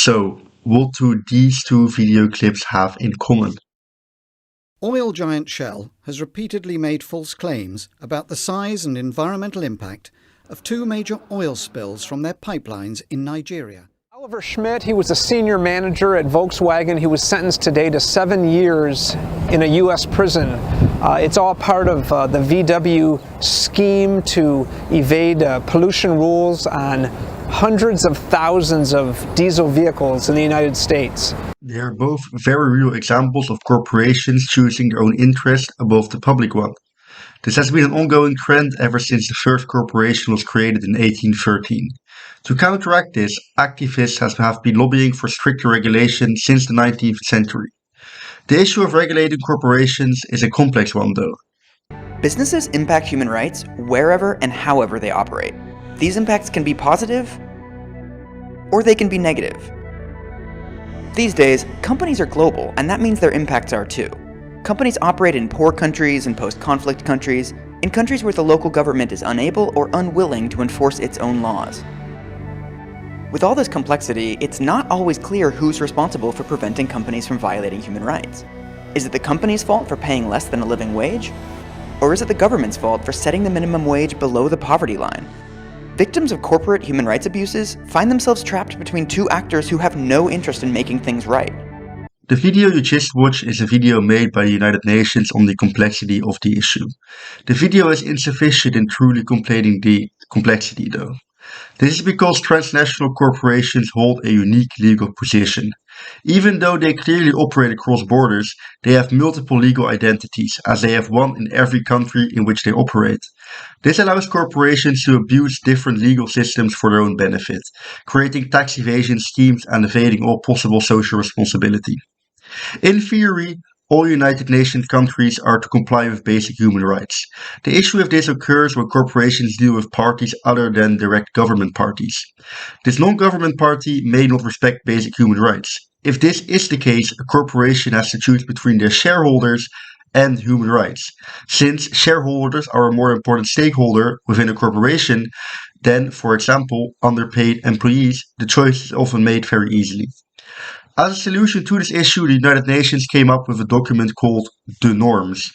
So, what do these two video clips have in common? Oil giant Shell has repeatedly made false claims about the size and environmental impact of two major oil spills from their pipelines in Nigeria. Oliver Schmidt, he was a senior manager at Volkswagen. He was sentenced today to 7 years in a U.S. prison. It's all part of the VW scheme to evade pollution rules on hundreds of thousands of diesel vehicles in the United States. They are both very real examples of corporations choosing their own interest above the public one. This has been an ongoing trend ever since the first corporation was created in 1813. To counteract this, activists have been lobbying for stricter regulation since the 19th century. The issue of regulating corporations is a complex one, though. Businesses impact human rights wherever and however they operate. These impacts can be positive, or they can be negative. These days, companies are global, and that means their impacts are too. Companies operate in poor countries and post-conflict countries, in countries where the local government is unable or unwilling to enforce its own laws. With all this complexity, it's not always clear who's responsible for preventing companies from violating human rights. Is it the company's fault for paying less than a living wage? Or is it the government's fault for setting the minimum wage below the poverty line? Victims of corporate human rights abuses find themselves trapped between two actors who have no interest in making things right. The video you just watched is a video made by the United Nations on the complexity of the issue. The video is insufficient in truly completing the complexity, though. This is because transnational corporations hold a unique legal position. Even though they clearly operate across borders, they have multiple legal identities, as they have one in every country in which they operate. This allows corporations to abuse different legal systems for their own benefit, creating tax evasion schemes and evading all possible social responsibility. In theory, all United Nations countries are to comply with basic human rights. The issue of this occurs when corporations deal with parties other than direct government parties. This non-government party may not respect basic human rights. If this is the case, a corporation has to choose between their shareholders and human rights. Since shareholders are a more important stakeholder within a corporation than, for example, underpaid employees, the choice is often made very easily. As a solution to this issue, the United Nations came up with a document called The Norms,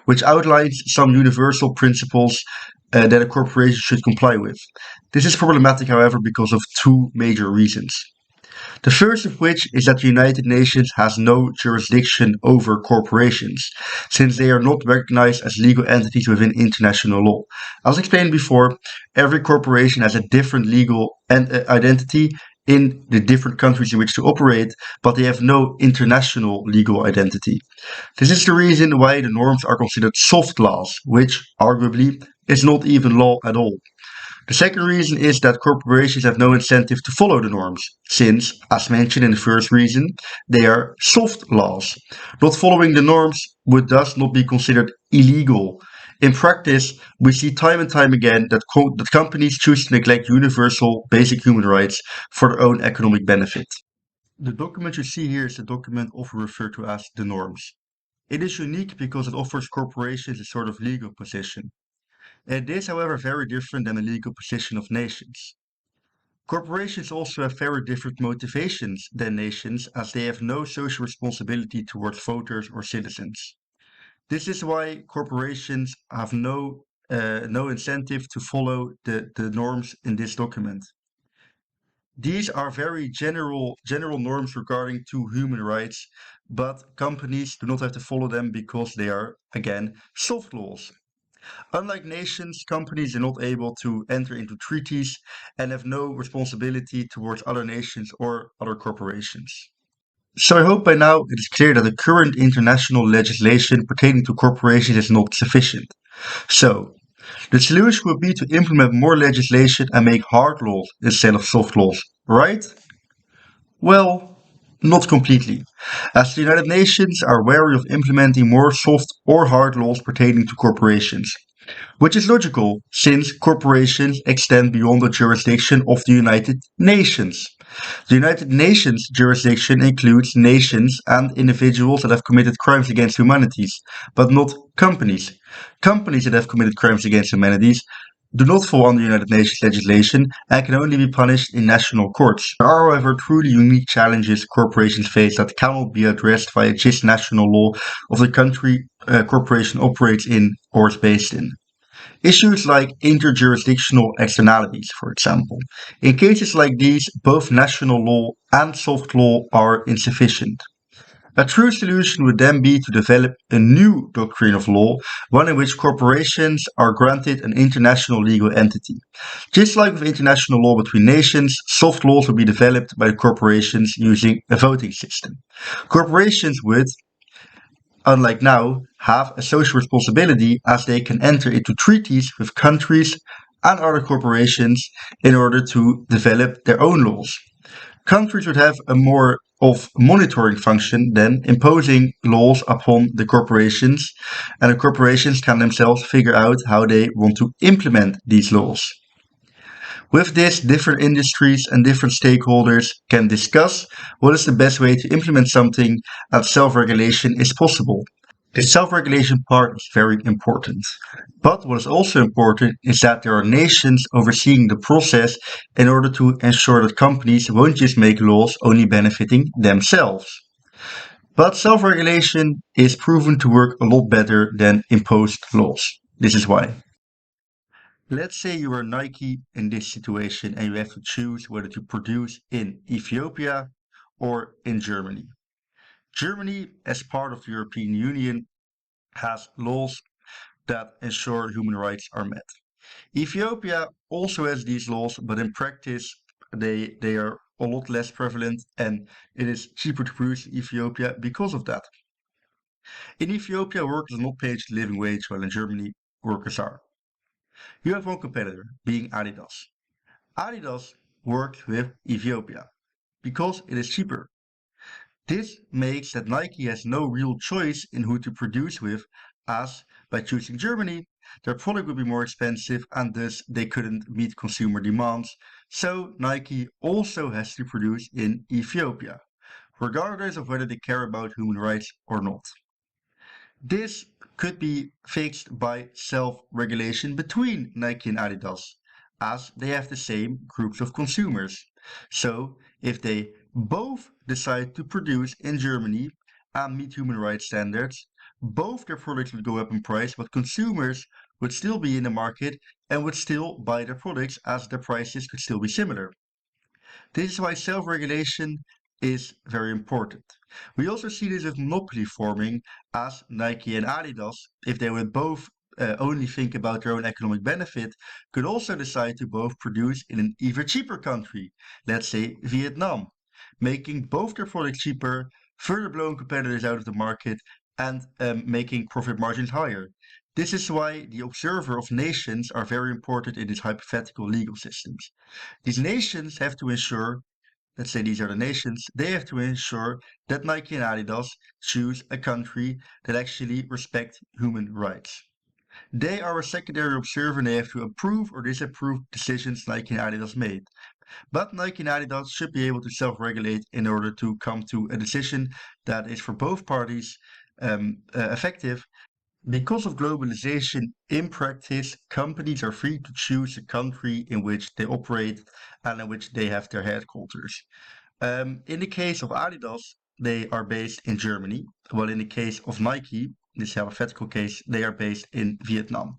which outlines some universal principles that a corporation should comply with. This is problematic, however, because of two major reasons. The first of which is that the United Nations has no jurisdiction over corporations, since they are not recognized as legal entities within international law. As explained before, every corporation has a different legal identity in the different countries in which they operate, but they have no international legal identity. This is the reason why the norms are considered soft laws, which, arguably, is not even law at all. The second reason is that corporations have no incentive to follow the norms, since, as mentioned in the first reason, they are soft laws. Not following the norms would thus not be considered illegal. In practice, we see time and time again that companies choose to neglect universal basic human rights for their own economic benefit. The document you see here is the document often referred to as the norms. It is unique because it offers corporations a sort of legal position. It is, however, very different than the legal position of nations. Corporations also have very different motivations than nations, as they have no social responsibility towards voters or citizens. This is why corporations have no incentive to follow the norms in this document. These are very general norms regarding to human rights, but companies do not have to follow them because they are, again, soft laws. Unlike nations, companies are not able to enter into treaties and have no responsibility towards other nations or other corporations. So I hope by now it is clear that the current international legislation pertaining to corporations is not sufficient. So, the solution would be to implement more legislation and make hard laws instead of soft laws, right? Well, not completely, as the United Nations are wary of implementing more soft or hard laws pertaining to corporations. Which is logical, since corporations extend beyond the jurisdiction of the United Nations. The United Nations jurisdiction includes nations and individuals that have committed crimes against humanity, but not companies. Companies that have committed crimes against humanity do not fall under United Nations legislation and can only be punished in national courts. There are, however, truly unique challenges corporations face that cannot be addressed via just national law of the country a corporation operates in or is based in. Issues like interjurisdictional externalities, for example. In cases like these, both national law and soft law are insufficient. A true solution would then be to develop a new doctrine of law, one in which corporations are granted an international legal entity. Just like with international law between nations, soft laws will be developed by the corporations using a voting system. Corporations would, unlike now, have a social responsibility as they can enter into treaties with countries and other corporations in order to develop their own laws. Countries would have a more of monitoring function than imposing laws upon the corporations, and the corporations can themselves figure out how they want to implement these laws. With this, different industries and different stakeholders can discuss what is the best way to implement something, and self-regulation is possible. The self-regulation part is very important. But what is also important is that there are nations overseeing the process in order to ensure that companies won't just make laws only benefiting themselves. But self-regulation is proven to work a lot better than imposed laws. This is why. Let's say you are Nike in this situation and you have to choose whether to produce in Ethiopia or in Germany. Germany, as part of the European Union, has laws that ensure human rights are met. Ethiopia also has these laws, but in practice they are a lot less prevalent, and it is cheaper to produce in Ethiopia because of that. In Ethiopia, workers are not paid the living wage, while in Germany, workers are. You have one competitor, being Adidas. Adidas works with Ethiopia because it is cheaper. This makes that Nike has no real choice in who to produce with, as by choosing Germany, their product would be more expensive and thus they couldn't meet consumer demands. So Nike also has to produce in Ethiopia, regardless of whether they care about human rights or not. This could be fixed by self-regulation between Nike and Adidas, as they have the same groups of consumers. So if they both decide to produce in Germany and meet human rights standards, both their products would go up in price, but consumers would still be in the market and would still buy their products as their prices could still be similar. This is why self-regulation is very important. We also see this with monopoly forming, as Nike and Adidas, if they would both only think about their own economic benefit, could also decide to both produce in an even cheaper country, let's say Vietnam, making both their products cheaper, further blowing competitors out of the market, and making profit margins higher. This is why the observer of nations are very important in these hypothetical legal systems. These nations have to ensure, let's say these are the nations, they have to ensure that Nike and Adidas choose a country that actually respects human rights. They are a secondary observer and they have to approve or disapprove decisions Nike and Adidas made. But Nike and Adidas should be able to self-regulate in order to come to a decision that is for both parties effective. Because of globalization, in practice, companies are free to choose a country in which they operate and in which they have their headquarters. In the case of Adidas, they are based in Germany, while in the case of Nike, this hypothetical case, they are based in Vietnam.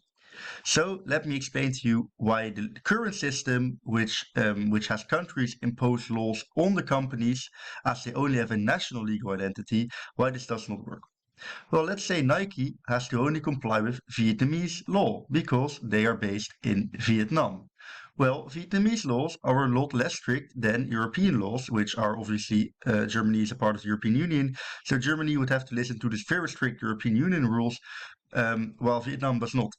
So let me explain to you why the current system, which has countries impose laws on the companies as they only have a national legal identity, why this does not work. Well, let's say Nike has to only comply with Vietnamese law because they are based in Vietnam. Well, Vietnamese laws are a lot less strict than European laws, which are obviously, Germany is a part of the European Union. So Germany would have to listen to this very strict European Union rules, while Vietnam does not.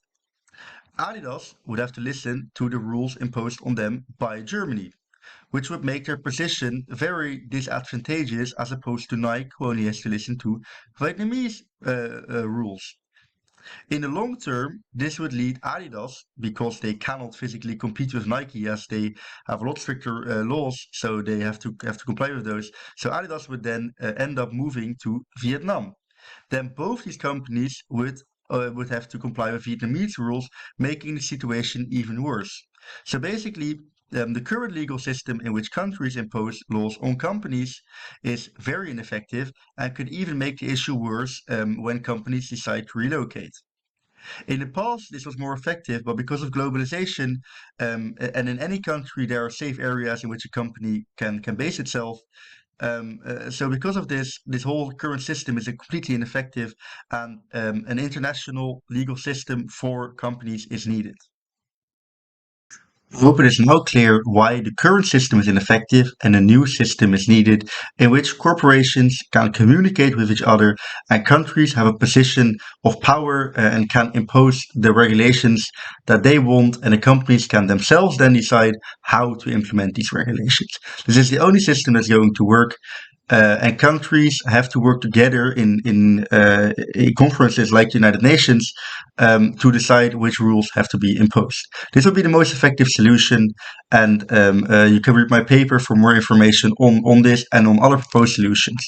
Adidas would have to listen to the rules imposed on them by Germany, which would make their position very disadvantageous as opposed to Nike, who only has to listen to Vietnamese rules. In the long term, this would lead Adidas, because they cannot physically compete with Nike as they have a lot stricter laws, so they have to comply with those. So Adidas would then end up moving to Vietnam. Then both these companies would would have to comply with Vietnamese rules, making the situation even worse. So basically, the current legal system in which countries impose laws on companies is very ineffective and could even make the issue worse when companies decide to relocate. In the past, this was more effective, but because of globalization, and in any country, there are safe areas in which a company can base itself. So because of this, this whole current system is completely ineffective, and an international legal system for companies is needed. I hope it is now clear why the current system is ineffective and a new system is needed in which corporations can communicate with each other and countries have a position of power and can impose the regulations that they want, and the companies can themselves then decide how to implement these regulations. This is the only system that's going to work. And countries have to work together in conferences like the United Nations to decide which rules have to be imposed. This will be the most effective solution, and you can read my paper for more information on this and on other proposed solutions.